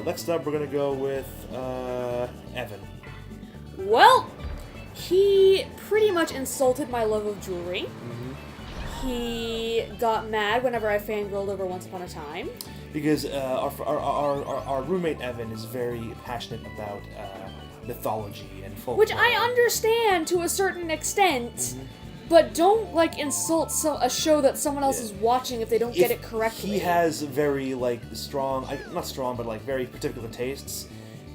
Next up, we're gonna go with Evan. Well, he pretty much insulted my love of jewelry. He got mad whenever I fangirled over Once Upon a Time. Because our roommate Evan is very passionate about mythology and folklore. Which I understand to a certain extent, but don't, like, insult a show that someone else is watching if they don't get it correctly. He has very, like, strong, not strong, but, like, very particular tastes.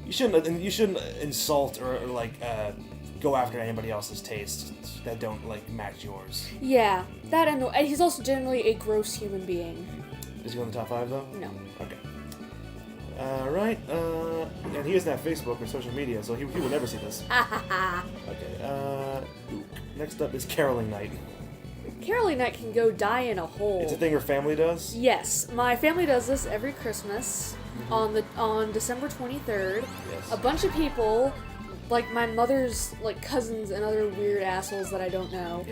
You shouldn't insult or like, go after anybody else's tastes that don't, like, match yours. Yeah, that and he's also generally a gross human being. Is he on the top 5, though? No. Okay. Alright, and he doesn't have Facebook or social media, so he will never see this. Okay, next up is Caroling Night. Caroling Night can go die in a hole. It's a thing her family does? Yes, my family does this every Christmas on December 23rd. Yes. A bunch of people, like my mother's like cousins and other weird assholes that I don't know,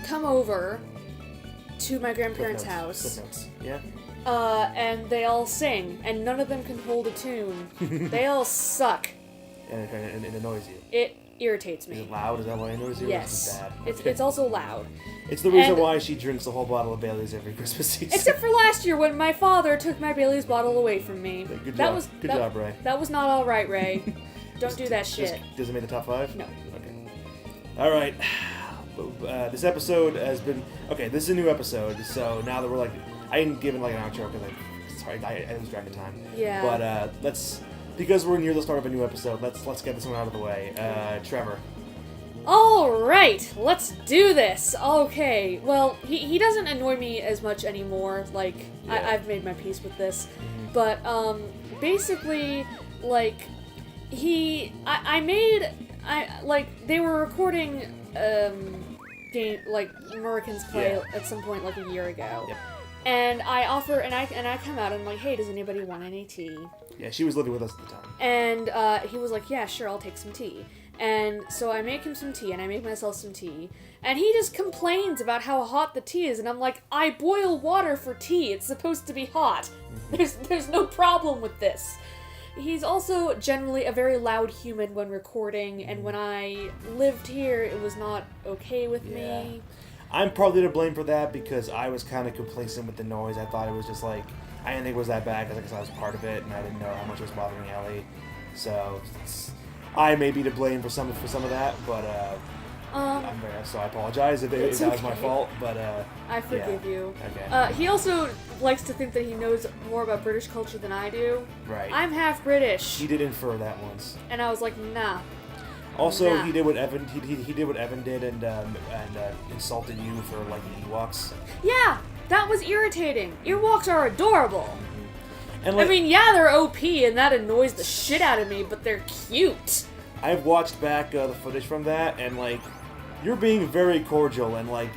come over to my grandparents' house. Yeah. And they all sing, and none of them can hold a tune. They all suck. And it annoys you. It irritates me. Is it loud? Is that why it annoys you? Yes. Or is it bad? It's also loud. It's the reason why she drinks a whole bottle of Bailey's every Christmas season. Except for last year when my father took my Bailey's bottle away from me. Good job. Good job, Ray. That was not alright, Ray. Don't do that shit. Does it make the top 5? No. Okay. Alright. This episode has been... Okay, this is a new episode, so now that we're like... I didn't give it like an outro because I lose track of time. Yeah. But let's... Because we're near the start of a new episode, let's get this one out of the way. Trevor. Alright, let's do this! Okay, well, he doesn't annoy me as much anymore, like, I've made my peace with this. But, basically, like, they were recording, Americans Play at some point, like, a year ago. Yep. And I offer, and I come out and I'm like, hey, does anybody want any tea? Yeah, she was living with us at the time. And he was like, yeah, sure, I'll take some tea. And so I make him some tea, and I make myself some tea. And he just complains about how hot the tea is, and I'm like, I boil water for tea. It's supposed to be hot. There's no problem with this. He's also generally a very loud human when recording, and when I lived here, it was not okay with me. I'm probably to blame for that because I was kind of complacent with the noise. I thought it was just like, I didn't think it was that bad because I was part of it and I didn't know how much it was bothering Ellie. So I may be to blame for some of that, but so I apologize if that was my fault. But I forgive you. Okay. He also likes to think that he knows more about British culture than I do. Right. I'm half British. He did infer that once. And I was like, nah. Also, he did what Evan he did what Evan did and insulted you for liking Ewoks. Yeah, that was irritating. Ewoks are adorable. And I mean, yeah, they're OP and that annoys the shit out of me, but they're cute. I've watched back the footage from that, and like, you're being very cordial and like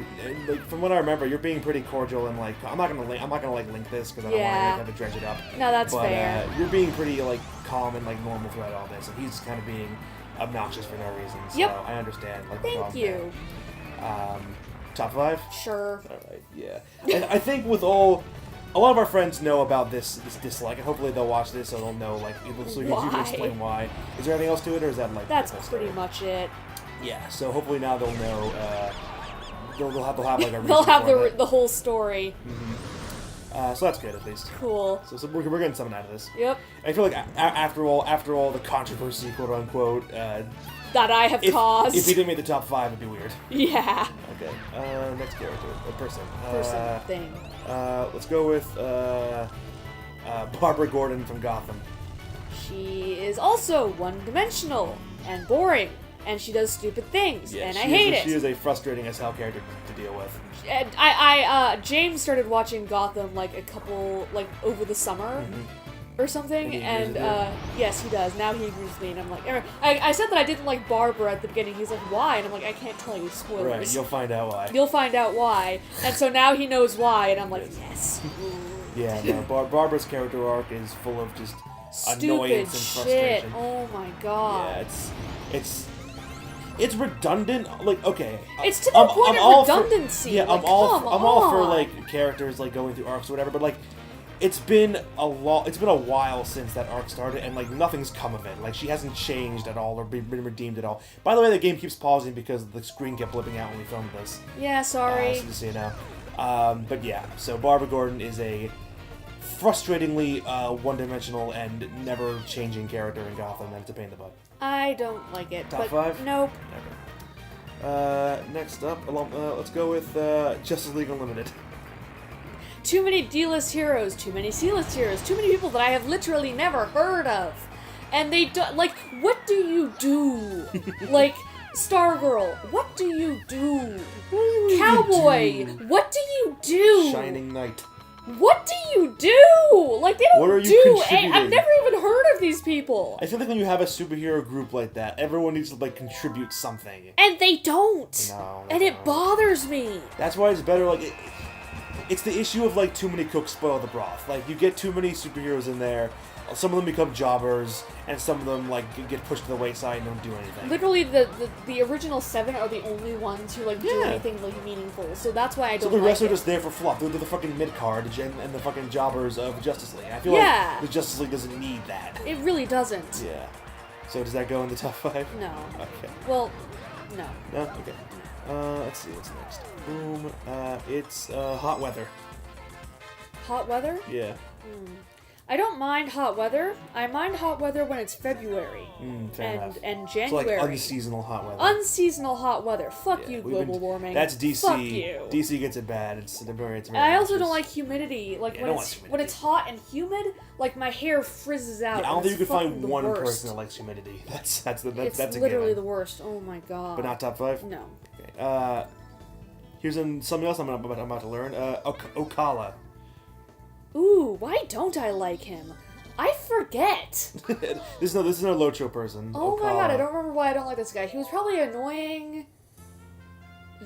from what I remember, you're being pretty cordial and like I'm not gonna link this because I don't want to have to dredge it up. No, that's fair. You're being pretty like calm and like normal throughout all this, and he's kind of being obnoxious for no reason. So I understand. Like, Thank you. Top 5? Sure. All right. Yeah. I think with a lot of our friends know about this dislike, and hopefully they'll watch this so they'll know like so you can explain why. Is there anything else to it, or is that like that's pretty much it? Yeah. So hopefully now they'll know. They'll have like a reason they'll have for the whole story. So that's good at least. Cool. So we're getting something out of this. Yep. I feel like after all the controversy, quote unquote, that I have caused. If he didn't make the top 5, it'd be weird. Yeah. Okay. Next character, a person. Thing. Let's go with Barbara Gordon from Gotham. She is also one-dimensional and boring, and she does stupid things, and I hate it. She is a frustrating as hell character to deal with. And James started watching Gotham like over the summer or something, and yes, he does. Now he agrees with me, and I'm like, I said that I didn't like Barbara at the beginning. He's like, why? And I'm like, I can't tell you, spoilers. Right, you'll find out why. You'll find out why, and so now he knows why, and I'm like, yes. Yeah, no, Barbara's character arc is full of just stupid annoyance and frustration. Shit. Oh my god. Yeah, it's redundant. Like, okay, it's to the point of redundancy. I'm all for like characters like going through arcs or whatever, but like It's been a while since that arc started, and like nothing's come of it. Like she hasn't changed at all or been redeemed at all. By the way, the game keeps pausing because the screen kept blipping out when we filmed this. Yeah, sorry. So just so you know. But yeah, so Barbara Gordon is a frustratingly one-dimensional and never-changing character in Gotham, and it's a pain in the butt. I don't like it. Top but 5? Nope. Okay. Next up, let's go with Justice League Unlimited. Too many D-list heroes, too many C-list heroes, too many people that I have literally never heard of. And they do, like, what do you do? Like, Stargirl, what do you do? Cowboy, what do you do? Shining Knight. What do you do? Like, they don't What are you do contributing? I've never even heard of these people. I feel like when you have a superhero group like that, everyone needs to, like, contribute something. And they don't. No. And it bothers me. That's why it's better, like, it's the issue of, like, too many cooks spoil the broth. Like, you get too many superheroes in there, some of them become jobbers, and some of them, like, get pushed to the wayside and don't do anything. Literally, the original 7 are the only ones who, like, do anything, like, meaningful. So that's why I don't So the rest like are just there for fluff. They're the fucking mid-card and the fucking jobbers of Justice League. I feel Yeah. like the Justice League doesn't need that. It really doesn't. Yeah. So does that go in the top 5? No. Okay. Well, no. No? Okay. Let's see what's next. Boom. It's hot weather. Hot weather? Yeah. I don't mind hot weather. I mind hot weather when it's February Fair enough. and So January. like unseasonal hot weather. Unseasonal hot weather. Fuck Yeah, you, we've global been- warming. That's DC. Fuck you. DC gets it bad. It's very I also obnoxious. don't like humidity. Like Yeah, I when don't it's like when humidity. it's hot and humid, like my hair frizzes out. I don't and think you it's could find fucking the one worst. person that likes humidity. That's It's a literally given. the worst. Oh my god. But not top 5. No. Okay. Here's something else I'm about to learn. Ocala. Ooh, why don't I like him? I forget. This is no Locho person. Oh my Ocala. god, I don't remember why I don't like this guy. He was probably annoying.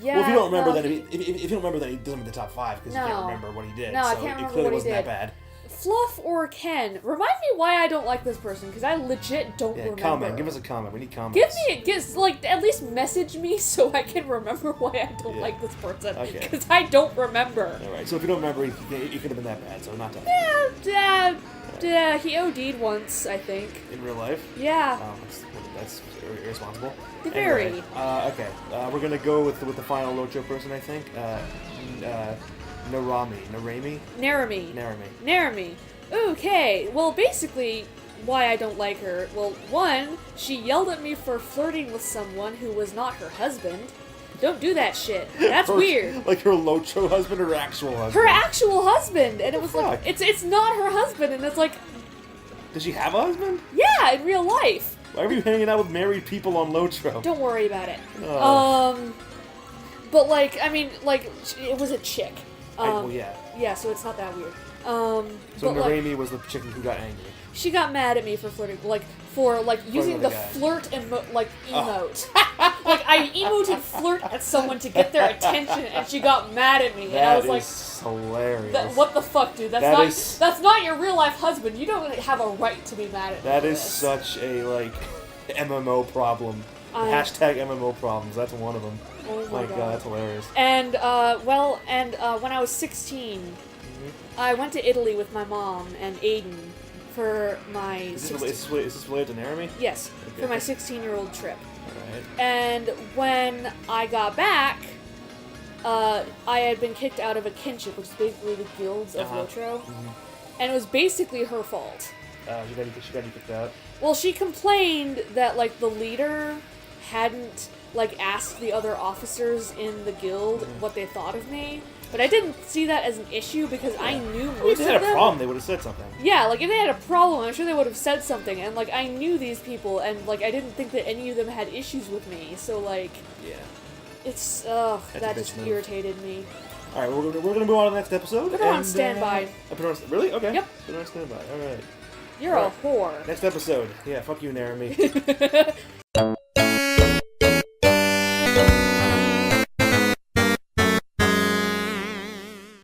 Yeah. Well, if you don't remember, no, then if you don't remember, then he doesn't make the top 5 because you No. can't remember what he did. No, I so can't it remember clearly what he wasn't did. that bad. Fluff or Ken? Remind me why I don't like this person, because I legit don't Yeah, remember. comment. Give us a comment. We need comments. Like, at least message me so I can remember why I don't Yeah. like this person. Okay. Because I don't remember. All right. So if you don't remember, it could have been that bad. So not top 5. Yeah, he OD'd once, I think. In real life. Yeah. That's irresponsible. Very. Anyway, okay. We're gonna go with the final Locho person, I think. Narami. Narami. Okay, well, basically, why I don't like her. Well, one, she yelled at me for flirting with someone who was not her husband. Don't do that shit. That's weird. Like her Locho husband or her actual husband? Her actual husband, and it was like, Fuck. it's not her husband, and it's like, Does she have a husband? yeah, in real life. Why are you hanging out with married people on Locho? Don't worry about it. Oh. But like, I mean, like, it was a chick. Well, yeah. Yeah, so it's not that weird. So but like, Narami was the chicken who got angry. she got mad at me for flirting, for using with the a guy. flirt emote. Like I emoted flirt at someone to get their attention, and she got mad at me, and I was like, hilarious. "What the fuck, dude? That's not your real life husband. You don't have a right to be mad at me." That for is this." such a MMO problem. Hashtag MMO problems. That's one of them. Oh My God, that's hilarious. And when I was 16, I went to Italy with my mom and Aiden for my Is this related to Narami? yes, Okay. for my 16-year-old trip. Alright. And when I got back, I had been kicked out of a kinship, which is basically the guilds of Lotro, and it was basically her fault. She got you kicked out. Well, she complained that like the leader hadn't like asked the other officers in the guild what they thought of me, but I didn't see that as an issue because I knew If most they of had a them. problem, they would have said something. Yeah, like if they had a problem, I'm sure they would have said something, and like I knew these people, and like I didn't think that any of them had issues with me, so like Yeah. it's That's a that bitch just move. irritated me. Alright, we're gonna move on to the next episode. Put her on standby. Put her on, really? Okay. Yep. Put her on standby. Alright. You're a whore. Next episode. Yeah, fuck you, Narami.